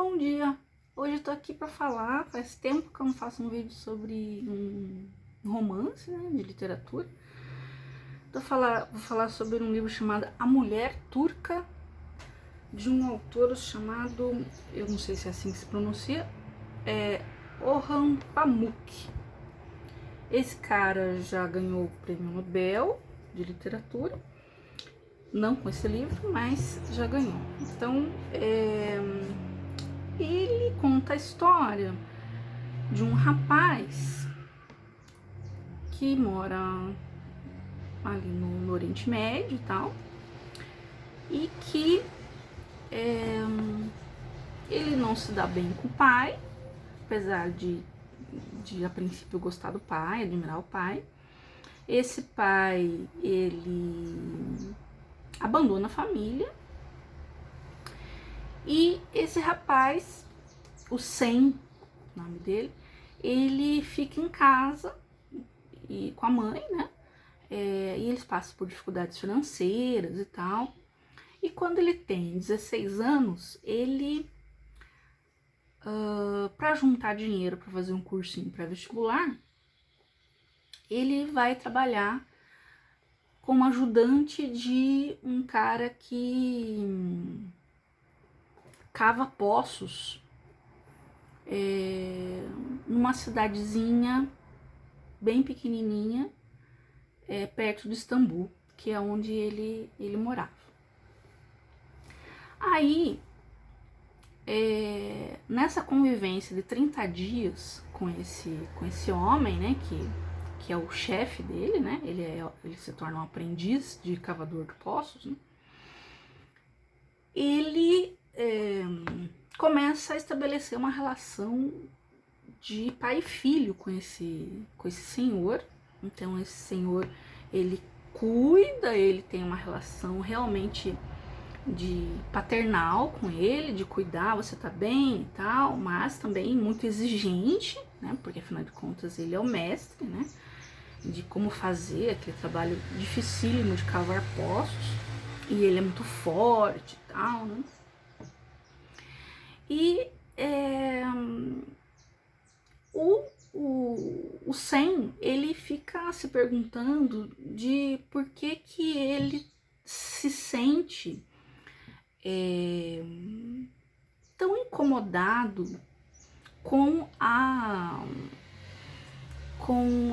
bom dia! Hoje eu tô aqui pra falar, faz tempo que eu não faço um vídeo sobre um romance, né, de literatura. Vou falar sobre um livro chamado A Mulher Turca, de um autor chamado, eu não sei se é assim que se pronuncia, Orhan Pamuk. Esse cara já ganhou o Prêmio Nobel de Literatura, não com esse livro, mas já ganhou. Então, ele conta a história de um rapaz que mora ali no Oriente Médio e tal, e que ele não se dá bem com o pai, apesar de a princípio gostar do pai, admirar o pai. Esse pai, ele abandona a família, e esse rapaz, o Sem, o nome dele, ele fica em casa e com a mãe, né? E eles passam por dificuldades financeiras e tal. E quando ele tem 16 anos, ele, para juntar dinheiro para fazer um cursinho pré-vestibular, ele vai trabalhar como ajudante de um cara que cava poços numa cidadezinha bem pequenininha, perto de Istambul, que é onde ele morava. Aí, nessa convivência de 30 dias com esse homem, né, que é o chefe dele, né, ele se torna um aprendiz de cavador de poços, né, ele começa a estabelecer uma relação de pai e filho com esse senhor. Então esse senhor, ele cuida, ele tem uma relação realmente de paternal com ele, de cuidar, você tá bem e tal, mas também muito exigente, né, porque afinal de contas ele é o mestre, né, de como fazer aquele trabalho dificílimo de cavar poços, e ele é muito forte e tal, né. E o Sem, ele fica se perguntando de por que ele se sente tão incomodado com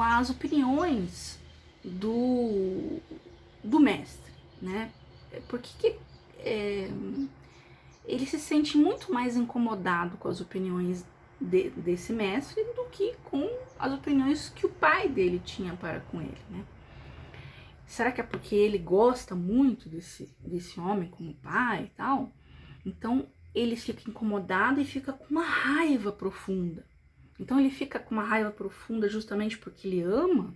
as opiniões do mestre, né? Por que ele se sente muito mais incomodado com as opiniões desse mestre do que com as opiniões que o pai dele tinha para com ele, né? Será que é porque ele gosta muito desse homem como pai e tal? Então ele fica incomodado e fica com uma raiva profunda. Então ele fica com uma raiva profunda justamente porque ele ama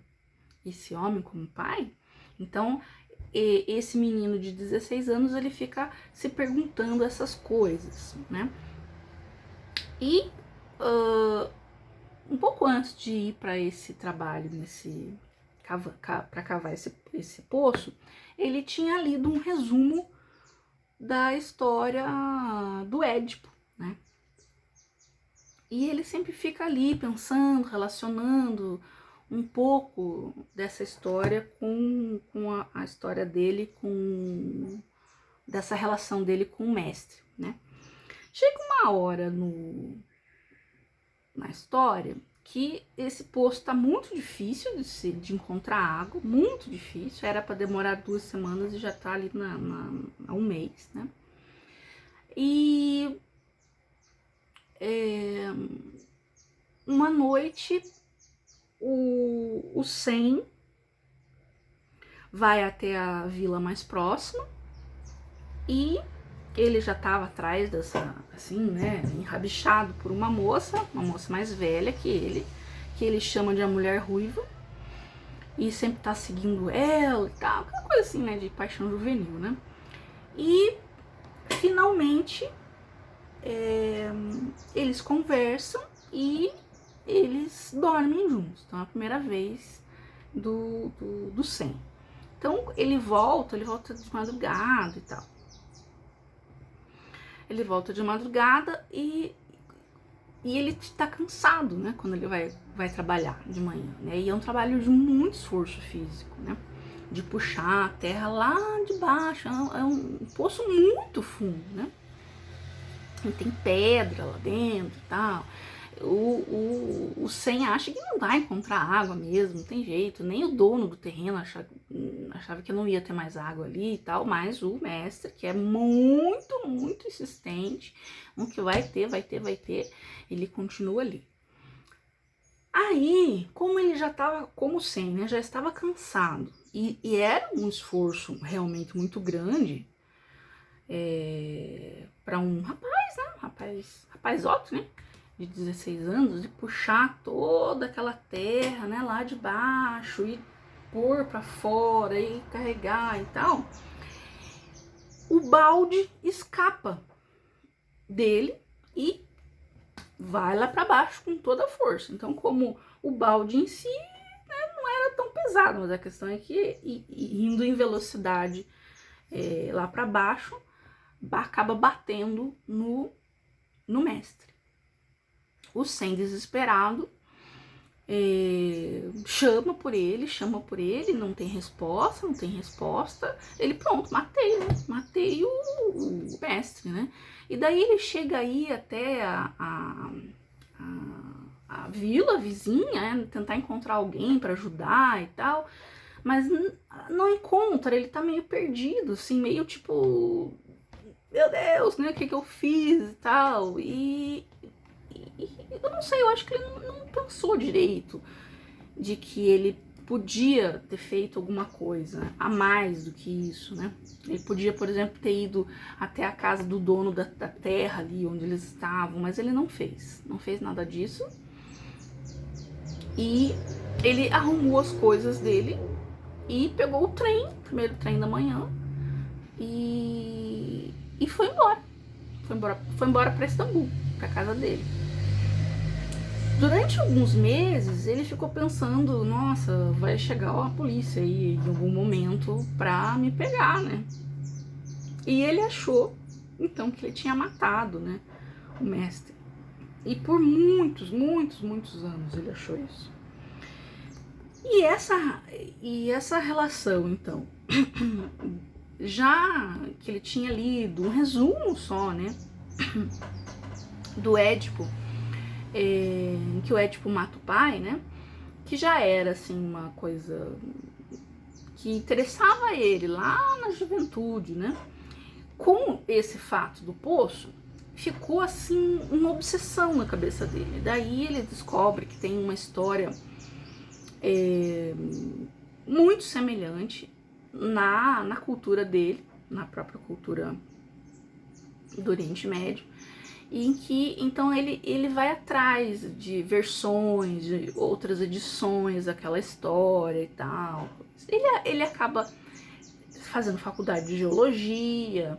esse homem como pai. Então esse menino de 16 anos, ele fica se perguntando essas coisas, né? E um pouco antes de ir para esse trabalho, para cavar esse poço, ele tinha lido um resumo da história do Édipo, né? E ele sempre fica ali pensando, relacionando um pouco dessa história com a história dele, dessa relação dele com o mestre, né? Chega uma hora na história que esse poço tá muito difícil de encontrar água, muito difícil, era para demorar 2 semanas e já tá ali há um mês, né? E uma noite o Sem vai até a vila mais próxima e ele já estava atrás dessa, assim, né, enrabixado por uma moça mais velha que ele chama de a mulher ruiva, e sempre tá seguindo ela e tal, aquela coisa assim, né, de paixão juvenil, né. E finalmente eles conversam e eles dormem juntos. Então é a primeira vez do Sem. Então ele volta de madrugada e tal. ele volta de madrugada e ele tá cansado, né, quando ele vai trabalhar de manhã, né, e é um trabalho de muito esforço físico, né, de puxar a terra lá de baixo, é um poço muito fundo, né, e tem pedra lá dentro e tal. O Sen acha que não vai encontrar água mesmo, não tem jeito, nem o dono do terreno achava que não ia ter mais água ali e tal, mas o mestre, que é muito, muito insistente, no que vai ter, ele continua ali. Aí, como ele já estava, como o Sen, né, já estava cansado, e era um esforço realmente muito grande, para um rapaz, né, rapazote, né, de 16 anos, de puxar toda aquela terra, né, lá de baixo e pôr para fora e carregar e tal, o balde escapa dele e vai lá para baixo com toda a força. Então, como o balde em si, né, não era tão pesado, mas a questão é que indo em velocidade lá para baixo, acaba batendo no mestre. O Sen, desesperado, chama por ele, não tem resposta, ele, pronto, matei o mestre, né? E daí ele chega aí até a vila vizinha, né, tentar encontrar alguém para ajudar e tal, mas não encontra, ele tá meio perdido, assim, meio tipo, meu Deus, né, o que eu fiz e tal, e eu não sei, eu acho que ele não pensou direito de que ele podia ter feito alguma coisa a mais do que isso, né? Ele podia, por exemplo, ter ido até a casa do dono da terra ali onde eles estavam, mas ele não fez nada disso. E ele arrumou as coisas dele e pegou o trem, o primeiro trem da manhã, e foi embora. Foi embora para Istambul, para casa dele. Durante alguns meses ele ficou pensando, nossa, vai chegar a polícia aí em algum momento pra me pegar, né? E ele achou, então, que ele tinha matado, né, o mestre. E por muitos anos ele achou isso. E essa relação, então, já que ele tinha lido um resumo só, né, do Édipo, em que o Édipo mata o pai, né, que já era, assim, uma coisa que interessava ele lá na juventude, né, com esse fato do poço, ficou, assim, uma obsessão na cabeça dele. Daí ele descobre que tem uma história muito semelhante na cultura dele, na própria cultura do Oriente Médio, em que então ele vai atrás de versões, de outras edições daquela história e tal. Ele acaba fazendo faculdade de geologia,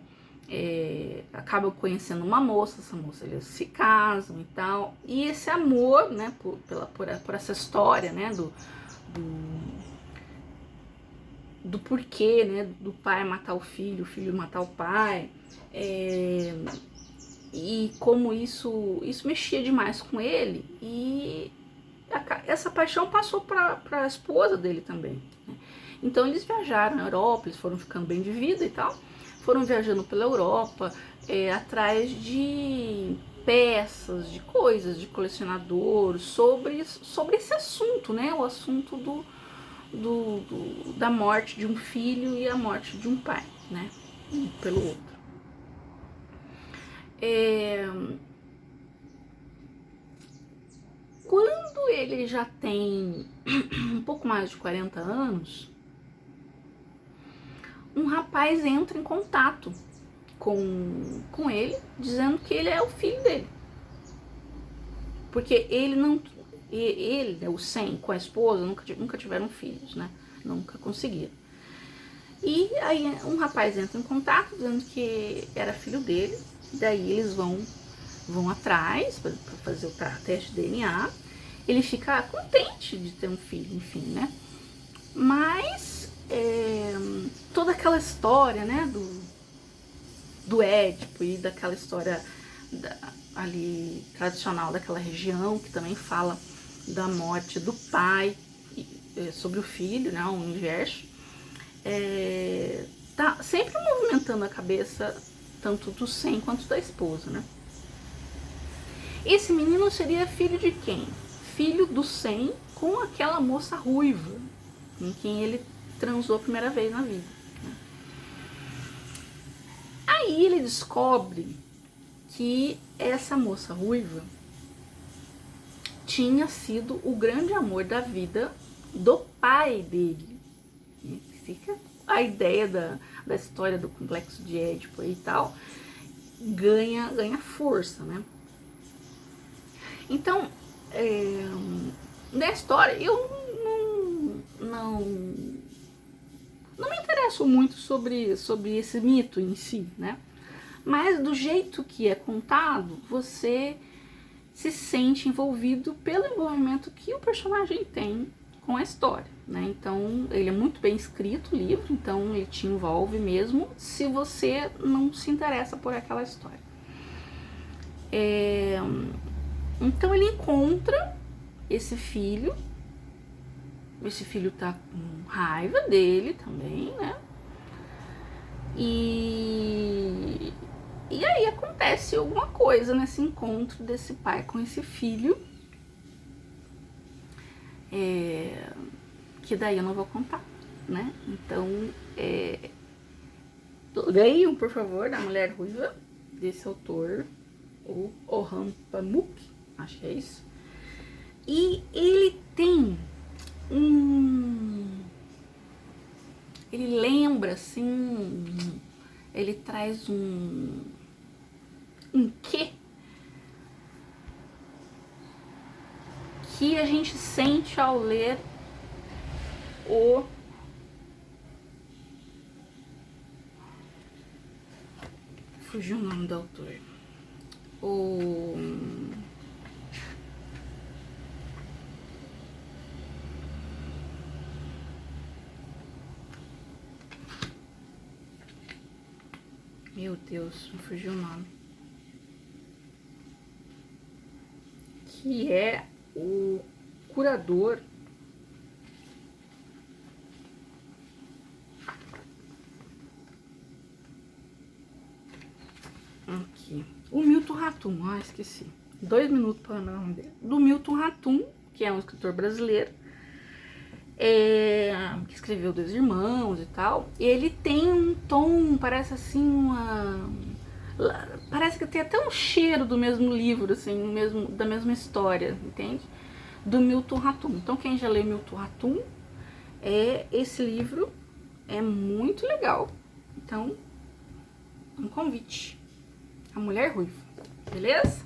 acaba conhecendo uma moça, essa moça, eles se casam e tal, e esse amor, né, por essa história, né, do porquê, né, do pai matar o filho matar o pai, e como isso mexia demais com ele, e essa paixão passou para a esposa dele também, né? Então eles viajaram na Europa, eles foram ficando bem de vida e tal, foram viajando pela Europa, atrás de peças, de coisas, de colecionador, sobre esse assunto, né, o assunto da morte de um filho e a morte de um pai, né, um pelo outro. Quando ele já tem um pouco mais de 40 anos, um rapaz entra em contato com ele, dizendo que ele é o filho dele. Porque ele, o Sen, com a esposa, nunca tiveram filhos, né? Nunca conseguiram. E aí um rapaz entra em contato, dizendo que era filho dele, daí eles vão atrás para fazer o teste de DNA. Ele fica contente de ter um filho, enfim, né? Mas toda aquela história, né, do Édipo e daquela história ali tradicional daquela região, que também fala da morte do pai sobre o filho, né, o inverso, tá sempre movimentando a cabeça tanto do Sem quanto da esposa, né? Esse menino seria filho de quem? Filho do Sem com aquela moça ruiva com quem ele transou a primeira vez na vida, né? Aí ele descobre que essa moça ruiva tinha sido o grande amor da vida do pai dele. Fica a ideia da história do complexo de Édipo e tal, ganha força, né? Então, na história, eu não me interesso muito sobre esse mito em si, né? Mas do jeito que é contado, você se sente envolvido pelo envolvimento que o personagem tem com a história, né? Então, ele é muito bem escrito, o livro, então ele te envolve mesmo se você não se interessa por aquela história. Então ele encontra esse filho tá com raiva dele também, né? E aí acontece alguma coisa nesse encontro desse pai com esse filho, que daí eu não vou contar, né? Então, leiam, por favor, da Mulher Ruiva, desse autor, o Orhan Pamuk, acho que é isso. E ele tem ele lembra assim, ele traz um quê que a gente sente ao ler fugiu o nome do autor, meu Deus, me fugiu o nome, que é o curador aqui, o Milton Ratum, esqueci, 2 minutos para lembrar o nome dele, do Milton Ratum, que é um escritor brasileiro, que escreveu Dois Irmãos e tal. Ele tem um tom, parece assim parece que tem até um cheiro do mesmo livro, assim, da mesma história, entende? Do Milton Ratum. Então quem já leu Milton Ratum, esse livro é muito legal. Então, um convite. A Mulher Ruiva, beleza?